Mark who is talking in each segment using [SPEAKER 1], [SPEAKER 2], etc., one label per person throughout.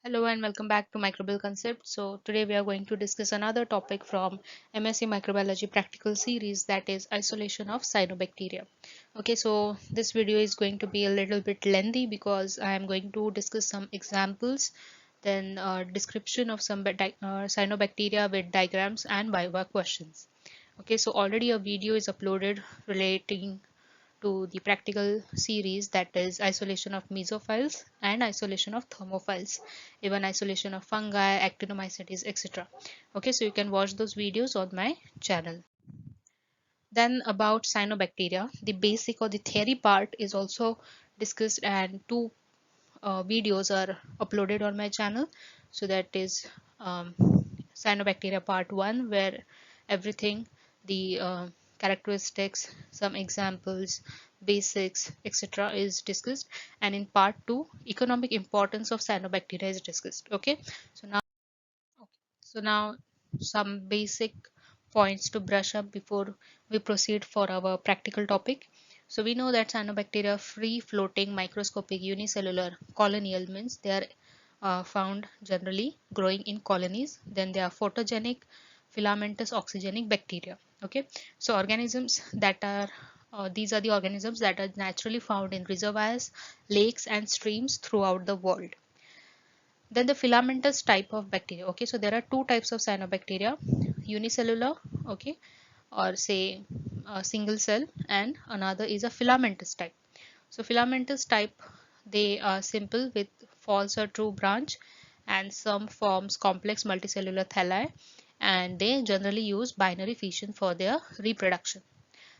[SPEAKER 1] Hello and welcome back to Microbial Concepts. So today we are going to discuss another topic from MSc Microbiology practical series, that is isolation of cyanobacteria. Okay, so this video is going to be a little bit lengthy because I am going to discuss some examples, then description of some cyanobacteria with diagrams and viva questions. Okay, so already a video is uploaded relating to the practical series, that is isolation of mesophiles and isolation of thermophiles, even isolation of fungi, actinomycetes, etc. Okay, so you can watch those videos on my channel. Then about cyanobacteria, the basic or the theory part is also discussed, and two videos are uploaded on my channel. So that is cyanobacteria part 1, where everything, the characteristics, some examples, basics, etc. is discussed, and in part 2 economic importance of cyanobacteria is discussed. Okay, so now some basic points to brush up before we proceed for our practical topic. So we know that cyanobacteria free floating microscopic unicellular colonial, means they are found generally growing in colonies. Then they are photogenic filamentous oxygenic bacteria. Okay, so organisms that are these are the organisms that are naturally found in reservoirs, lakes and streams throughout the world. Then the filamentous type of bacteria. Okay, so there are two types of cyanobacteria: unicellular, okay, or say a single cell, and another is a filamentous type. So filamentous type, they are simple with false or true branch, and some forms complex multicellular thalli, and they generally use binary fission for their reproduction.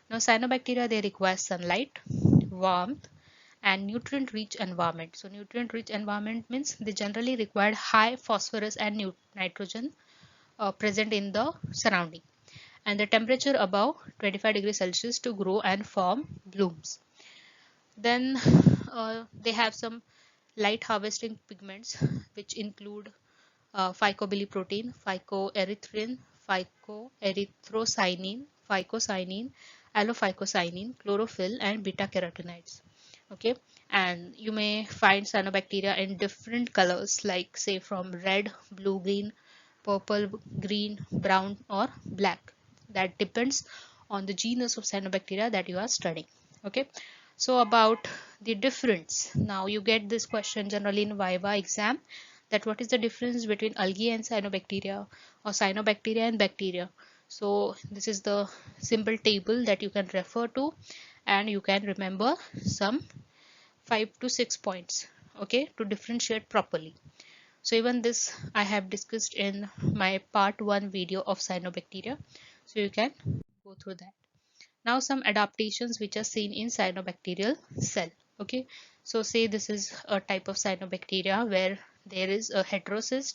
[SPEAKER 1] Now cyanobacteria, they require sunlight, warmth, and nutrient rich environment. So nutrient rich environment means they generally require high phosphorus and nitrogen present in the surrounding, and the temperature above 25 degrees Celsius to grow and form blooms. Then they have some light harvesting pigments, which include phycobiliprotein, phycoerythrin, phycoerythrocyanin, phycocyanin, allophycocyanin, chlorophyll, and beta carotenoids. Okay, and you may find cyanobacteria in different colors, like say from red, blue, green, purple, green, brown, or black. That depends on the genus of cyanobacteria that you are studying. Okay, so about the difference, now you get this question generally in viva exam, that what is the difference between algae and cyanobacteria, or cyanobacteria and bacteria. So this is the simple table that you can refer to, and you can remember some 5 to 6 points, okay, to differentiate properly. So even this I have discussed in my part 1 video of cyanobacteria, so you can go through that. Now some adaptations which are seen in cyanobacterial cell. Okay, so say this is a type of cyanobacteria where there is a heterocyst,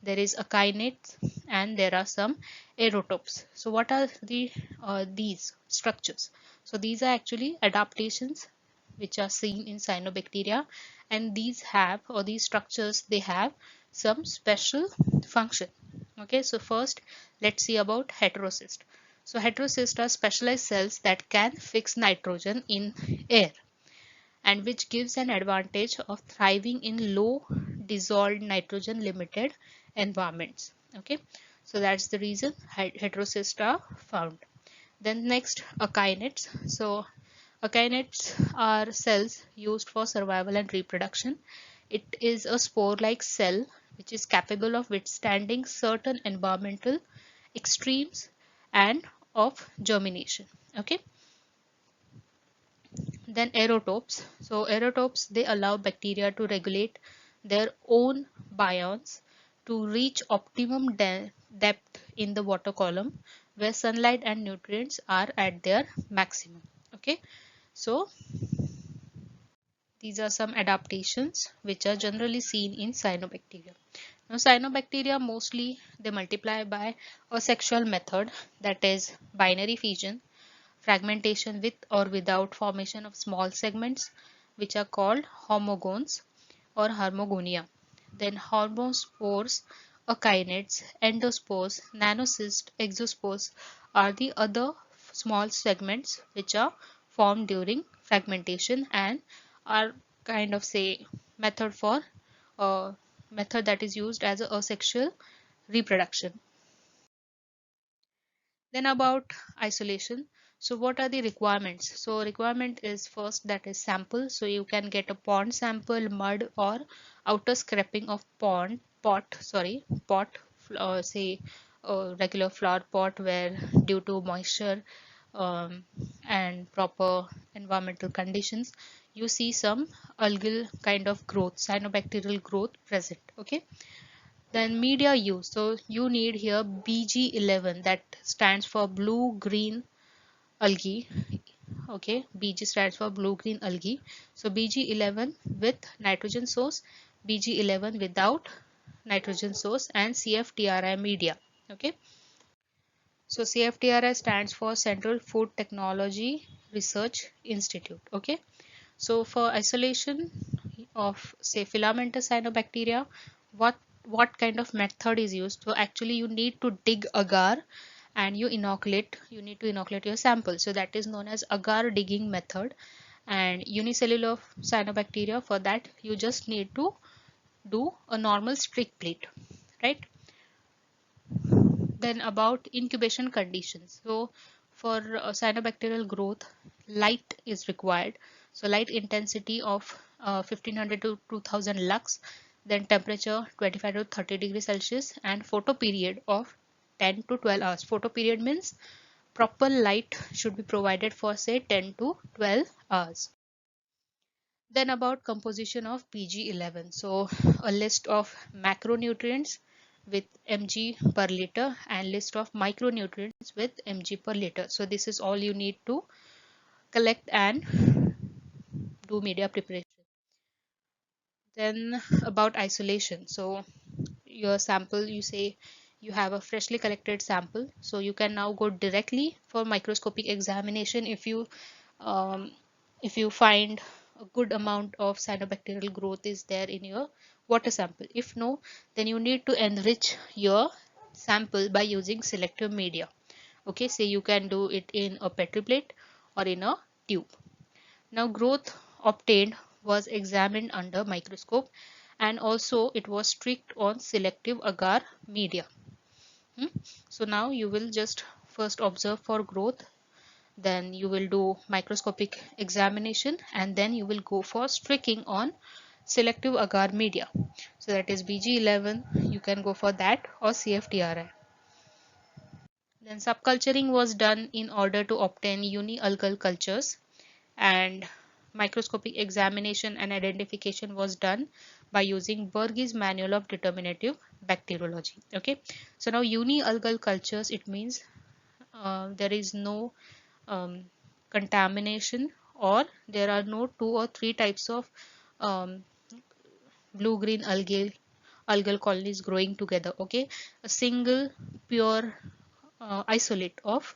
[SPEAKER 1] there is a kinase, and there are some aerotopes. So what are these structures? So these are actually adaptations which are seen in cyanobacteria, and these have, or these structures, they have some special function. Okay, so first let's see about heterocyst. So heterocysts are specialized cells that can fix nitrogen in air, and which gives an advantage of thriving in low dissolved nitrogen limited environments. Okay, so that's the reason heterocysts are found. Then next, akinids. So akinids are cells used for survival and reproduction. It is a spore-like cell which is capable of withstanding certain environmental extremes and of germination. Okay, then aerotopes. So aerotopes, they allow bacteria to regulate their own biomes to reach optimum depth in the water column, where sunlight and nutrients are at their maximum. Okay, so these are some adaptations which are generally seen in cyanobacteria. Now cyanobacteria, mostly they multiply by a sexual method, that is binary fission, fragmentation with or without formation of small segments, which are called homogones or hormogonia. Then hormospores, akinids, endospores, nanocysts, exospores are the other small segments which are formed during fragmentation and are kind of say method for uh, method that is used as a asexual reproduction. Then about isolation. So what are the requirements? So requirement is first that is sample. So you can get a pond sample, mud or outer scraping of pot, say a regular flower pot where due to moisture and proper environmental conditions, you see some algal kind of growth, cyanobacterial growth present. Okay. Then media use. So you need here BG11, that stands for blue green algae. Okay, BG stands for blue green algae. So BG11 with nitrogen source, BG11 without nitrogen source, and CFTRI media. Okay, so CFTRI stands for Central Food Technology Research Institute. Okay, so for isolation of say filamentous cyanobacteria, what what kind of method is used? So actually you need to dig agar and you need to inoculate your sample. So that is known as agar digging method. And unicellular cyanobacteria, for that you just need to do a normal streak plate, right? Then about incubation conditions. So for cyanobacterial growth, light is required. So light intensity of 1500 to 2000 lux, then temperature 25 to 30 degrees Celsius, and photo period of 10 to 12 hours. Photo period means proper light should be provided for say 10 to 12 hours. Then about composition of PG11. So a list of macronutrients with mg per liter and list of micronutrients with mg per liter. So this is all you need to collect and do media preparation. Then about isolation. So your sample, you say you have a freshly collected sample, so you can now go directly for microscopic examination um, if you find a good amount of cyanobacterial growth is there in your water sample. If no, then you need to enrich your sample by using selective media. Okay, so you can do it in a petri plate or in a tube. Now growth obtained was examined under microscope, and also it was strict on selective agar media. So now you will just first observe for growth, then you will do microscopic examination, and then you will go for streaking on selective agar media. So that is BG11, you can go for that, or CFTRI. Then subculturing was done in order to obtain unialgal cultures, and microscopic examination and identification was done by using Berge's Manual of Determinative Bacteriology. Okay, so now unialgal cultures, it means there is no um, contamination, or there are no two or three types of um, blue green algal colonies growing together. Okay, a single pure isolate of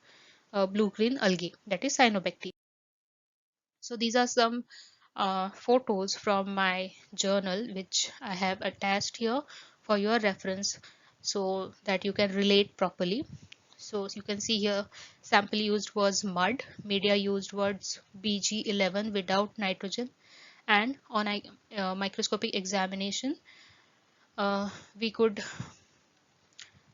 [SPEAKER 1] blue green algae, that is cyanobacteria. So these are some photos from my journal which I have attached here for your reference so that you can relate properly. So you can see here sample used was mud, media used was BG11 without nitrogen, and on a microscopic examination we could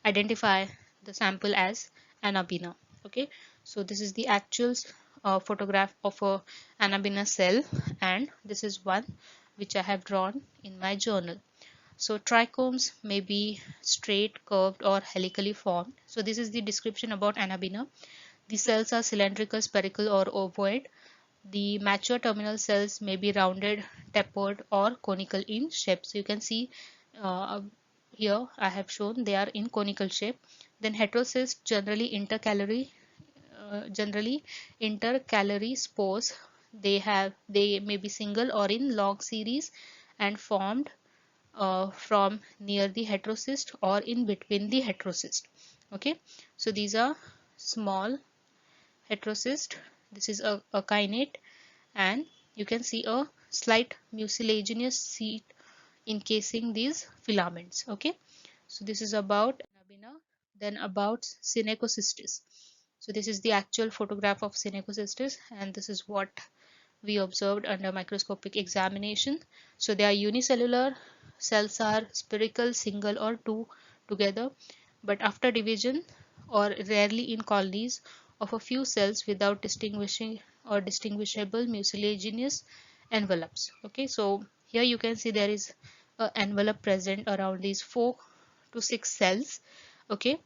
[SPEAKER 1] identify the sample as Anabina. Okay, so this is the actual photograph of a Anabina cell, and this is one which I have drawn in my journal. So trichomes may be straight, curved or helically formed. So this is the description about Anabina. The cells are cylindrical, spherical or ovoid. The mature terminal cells may be rounded, tapered or conical in shape. So you can see uh, here I have shown they are in conical shape. Then heterocysts generally intercalary spores. They may be single or in long series and formed from near the heterocyst or in between the heterocyst. Okay, so these are small heterocyst. This is a kinnate, and you can see a slight mucilaginous sheet encasing these filaments. Okay, so this is about Anabina. Then about Synechocystis. So this is the actual photograph of Synechocystis, and this is what we observed under microscopic examination. So they are unicellular, cells are spherical, single or two together, but after division or rarely in colonies of a few cells without distinguishing or distinguishable mucilaginous envelopes. Okay, so here you can see there is an envelope present around these 4 to 6 cells. Okay,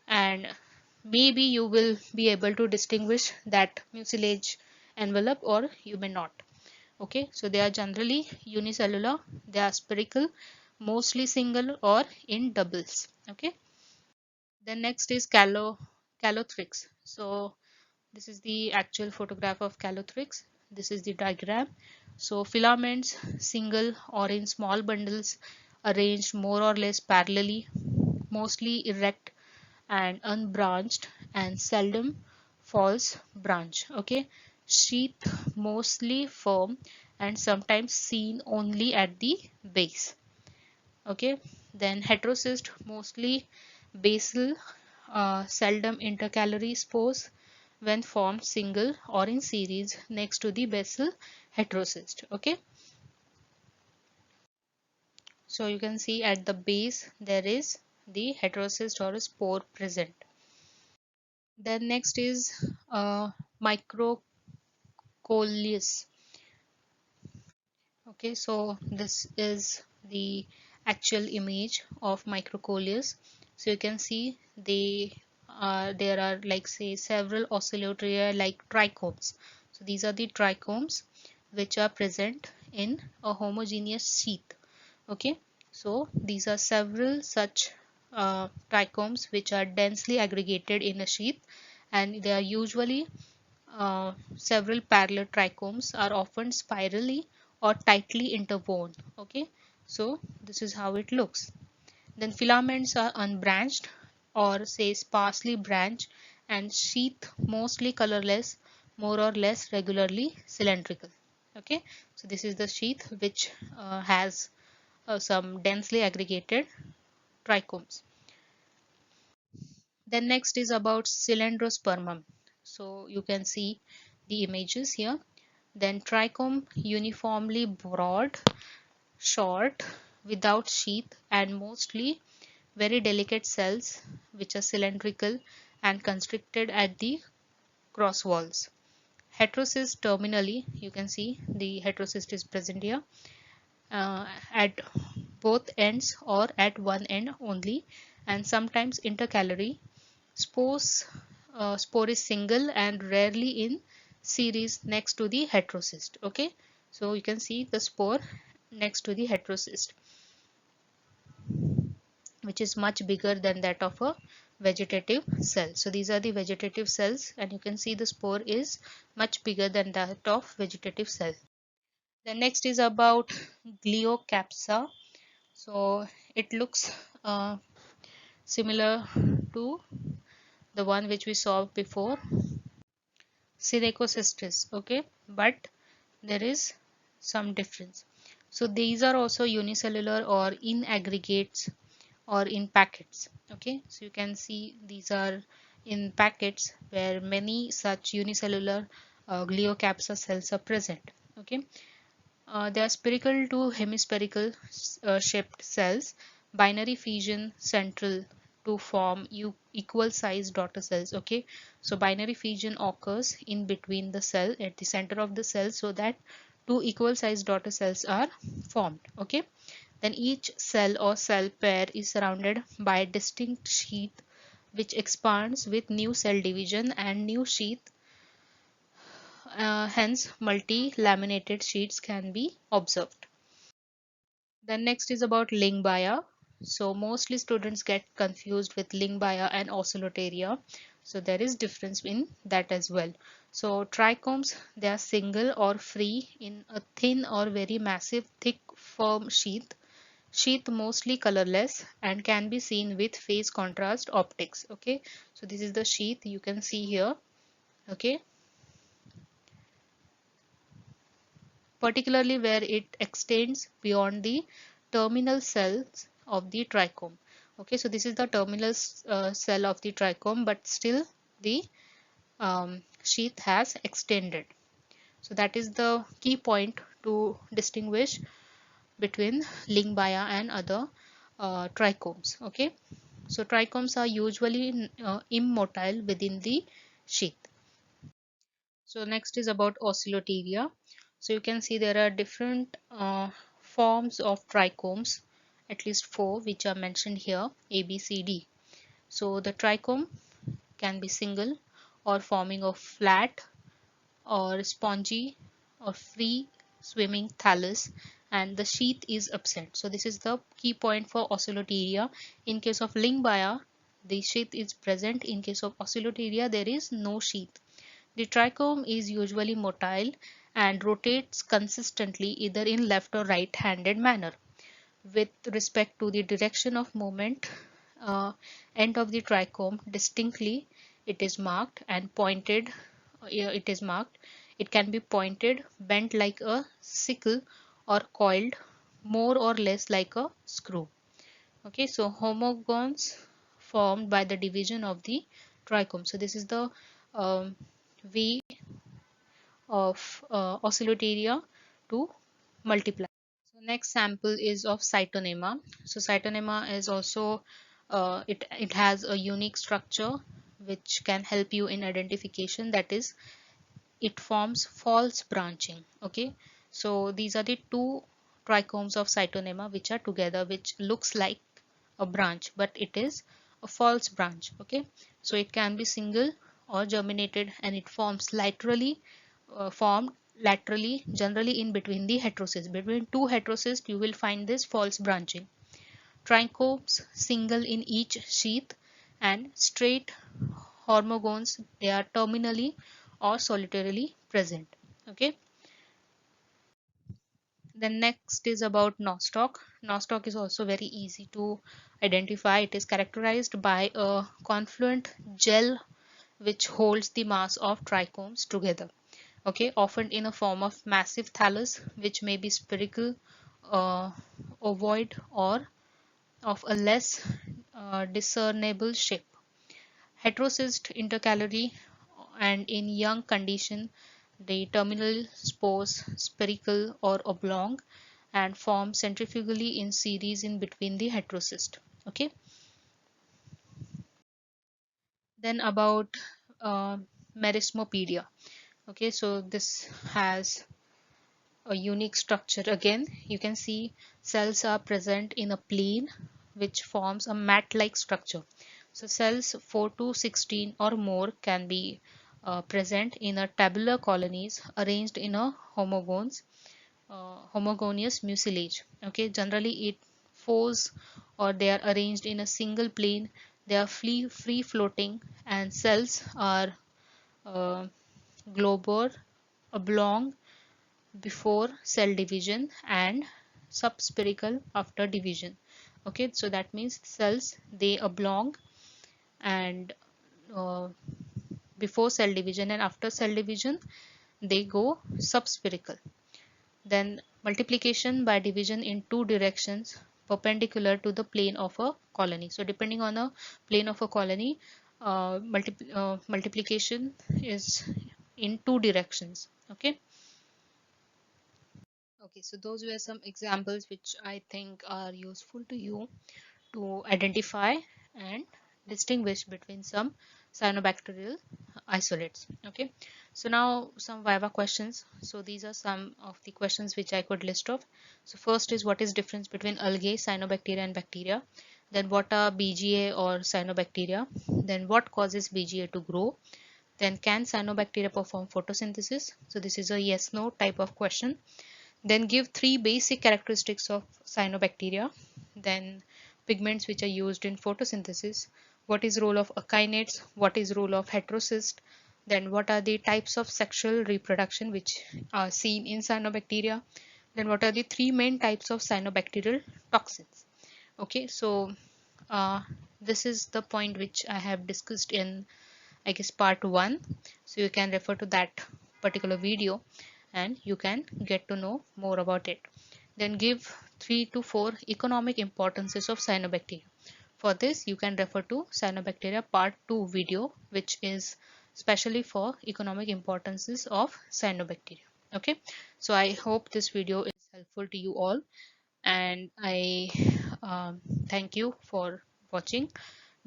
[SPEAKER 1] and maybe you will be able to distinguish that mucilage envelope or you may not. Okay, so they are generally unicellular, they are spherical, mostly single or in doubles. Okay, then next is calothrix. So this is the actual photograph of calothrix. This is the diagram. So filaments single or in small bundles arranged more or less parallelly, mostly erect and unbranched and seldom false branch. Okay, sheath mostly firm and sometimes seen only at the base. Okay, then heterocyst mostly basal, seldom intercalary spores when formed single or in series next to the basal heterocyst. Okay, so you can see at the base there is the heterocyst or a spore present. Then next is microcoleus. Okay, so this is the actual image of microcoleus. So you can see there are like say several oscillatoria like trichomes. So these are the trichomes which are present in a homogeneous sheath. Okay, so these are several such trichomes which are densely aggregated in a sheath, and they are usually several parallel trichomes are often spirally or tightly interwoven. Okay, so this is how it looks. Then filaments are unbranched or say sparsely branched and sheath mostly colorless, more or less regularly cylindrical. Okay, so this is the sheath which has some densely aggregated trichomes. Then next is about cylindrospermum. So you can see the images here. Then trichome uniformly broad, short, without sheath and mostly very delicate cells which are cylindrical and constricted at the cross walls. Heterocyst terminally, you can see the heterocyst is present here at both ends or at one end only, and sometimes intercalary. Spore is single and rarely in series next to the heterocyst. Okay, so you can see the spore next to the heterocyst, which is much bigger than that of a vegetative cell. So these are the vegetative cells, and you can see the spore is much bigger than that of vegetative cell. The next is about Gleocapsa. So it looks similar to the one which we saw before, Synechocystis. Okay, but there is some difference. So these are also unicellular or in aggregates or in packets. Okay, so you can see these are in packets where many such unicellular Gleocapsa cells are present. Okay, they are spherical to hemispherical shaped cells, binary fission central to form equal sized daughter cells. Okay, so binary fission occurs in between the cell at the center of the cell so that two equal sized daughter cells are formed. Okay, then each cell or cell pair is surrounded by a distinct sheath which expands with new cell division and new sheath. Hence, multi-laminated sheets can be observed. Then next is about Lingbaia. So mostly students get confused with Lingbaia and Oscillatoria. So there is difference in that as well. So trichomes, they are single or free in a thin or very massive thick firm sheath. Sheath mostly colorless and can be seen with phase contrast optics. Okay, so this is the sheath you can see here. Okay, particularly where it extends beyond the terminal cells of the trichome. Okay, so this is the terminal cell of the trichome, but still the sheath has extended. So that is the key point to distinguish between Lyngbya and other trichomes. Okay, so trichomes are usually immotile within the sheath. So next is about Oscilloteria. So you can see there are different forms of trichomes, at least four, which are mentioned here, A, B, C, D. So the trichome can be single or forming of flat or spongy or free swimming thallus, and the sheath is absent. So this is the key point for Oscilloteria. In case of Lyngbya, the sheath is present. In case of Oscilloteria, there is no sheath. The trichome is usually motile and rotates consistently either in left or right-handed manner. With respect to the direction of movement, end of the trichome distinctly it is marked and pointed. It is marked. It can be pointed, bent like a sickle, or coiled more or less like a screw. Okay, so homogones formed by the division of the trichome. So this is the um, way of Oscilloteria to multiply. So next sample is of Cytonema. So Cytonema is also it has a unique structure which can help you in identification. That is, it forms false branching. Okay, so these are the two trichomes of Cytonema which are together, which looks like a branch, but it is a false branch. Okay, so it can be single or germinated, and it forms formed laterally, generally in between the heterocysts. Between two heterocysts you will find this false branching. Trichomes single in each sheath, and straight hormogones, they are terminally or solitarily present. Okay, then next is about nostoc. Nostoc is also very easy to identify. It is characterized by a confluent gel which holds the mass of trichomes together. Okay, often in a form of massive thallus, which may be spherical, uh, ovoid, or of a less discernible shape. Heterocyst intercalary, and in young condition the terminal spores spherical or oblong and form centrifugally in series in between the heterocyst. Okay, then about uh, Merismopedia. Okay, so this has a unique structure. Again, you can see cells are present in a plane which forms a mat-like structure. So cells 4 to 16 or more can be present in a tabular colonies arranged in a homogeneous mucilage. Okay, generally it fours, or they are arranged in a single plane. They are free floating, and cells are uh, globular, oblong before cell division, and subspherical after division. Okay, so that means cells, they oblong and uh, before cell division, and after cell division they go subspherical. Then multiplication by division in two directions perpendicular to the plane of a colony. So depending on the plane of a colony, multiplication is in two directions. Okay. Okay, so those were some examples which I think are useful to you to identify and distinguish between some cyanobacterial isolates. Okay, so now some viva questions. So these are some of the questions which I could list off. So first is, what is difference between algae, cyanobacteria and bacteria? Then what are BGA or cyanobacteria? Then what causes BGA to grow? Then can cyanobacteria perform photosynthesis? So this is a yes no type of question. Then give three basic characteristics of cyanobacteria. Then pigments which are used in photosynthesis. What is role of akinates? What is role of heterocyst? Then what are the types of sexual reproduction which are seen in cyanobacteria? Then what are the three main types of cyanobacterial toxins? Okay, so uh, this is the point which I have discussed in, I guess, part 1. So you can refer to that particular video and you can get to know more about it. Then give 3 to 4 economic importances of cyanobacteria. For this, you can refer to cyanobacteria part 2 video, which is specially for economic importances of cyanobacteria. Okay, so I hope this video is helpful to you all. and I thank you for watching.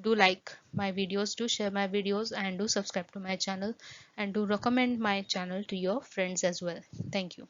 [SPEAKER 1] Do like my videos, do share my videos, and do subscribe to my channel, and do recommend my channel to your friends as well. Thank you.